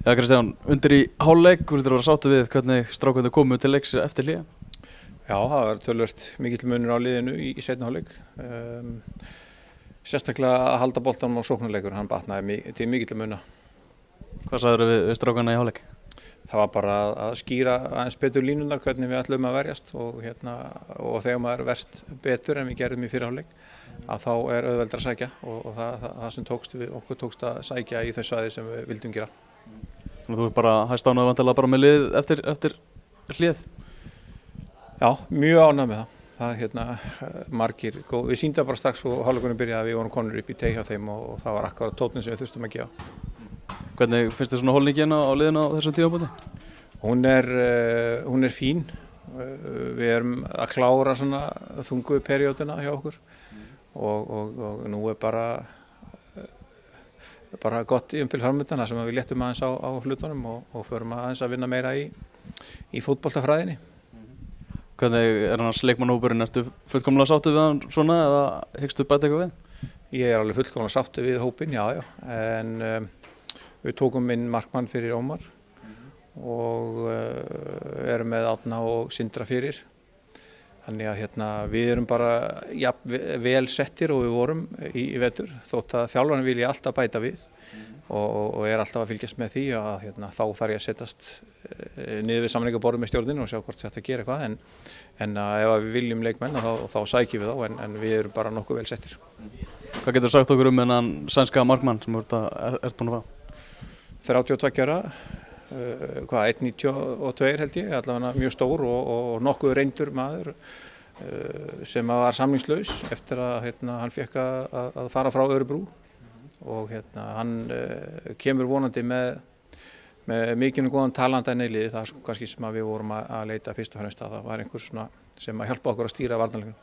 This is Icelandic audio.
Já, Kristján, undir í hálfleik, þú hlýtur að vera sáttur við hvernig strákarnir komu til leiks eftir hlé? Já, það var töluvert mikill munur á liðinu í seinni hálfleik. Sérstaklega að halda boltanum á sóknarleikur, hann batnaði til mikill muna. Hvað sagðirðu við strákarna í hálfleik? Það var bara að skýra aðeins betur línunar hvernig við ætlum að verjast og þegar maður verst betur en við gerðum í fyrri hálfleik að þá er auðveldara að sækja og það sem okkur tókst að sækja í þau svæði sem við vildum gera. Þú ert bara hæstánað vantilega bara með lið eftir hlið? Já, mjög ánægð með það. Margir, við sýndum bara strax og hálfleikurinn byrjaði að við vorum konur upp í teig hjá þeim og það var akkurat tónninn sem við þurftum að gefa. Hvernig finnst þér svona holningin á liðinu á þessum tímapunkti? Hún er fín. Við erum að klára svona þungu perióduna hjá okkur og nú er bara gott umbil framöndan sem við léttum aðeins á hlutunum og förum aðeins að vinna meira í fótboltafræðinni. Hvernig er annars leikmannahópurinn? Ertu fullkomlega sáttur við hann svona eða hyggstu bæta eitthvað við? Ég er alveg fullkomlega sáttur við hópinn, já, en við tókum inn markmann fyrir Ómar og erum með Árna og Sindra fyrir. Þannig að við erum bara vel settir og við vorum í vetur þótt að þjálfarinn vilji alltaf bæta við og er alltaf að fylgjast með því að þá þarf ég að setjast niður við samningaborðið með stjórninu og sjá hvort þetta gerir eitthvað en ef við viljum leikmenn þá sækjum við þá en við erum bara nokkuð vel settir. Hvað getur sagt okkur þennan sænska markmann sem ert búin að fá? 32 ára, 1,92 held ég, allavega mjög stór og nokkuð reyndur maður sem var samningslaus eftir að hann fékk að fara frá Örebrú og hann kemur vonandi með mikinn og góðan talanda inn í liðið. Það er kannski sem við vorum að leita fyrst og fremst að það var einhver sem að hjálpa okkur að stýra varnarleikunum.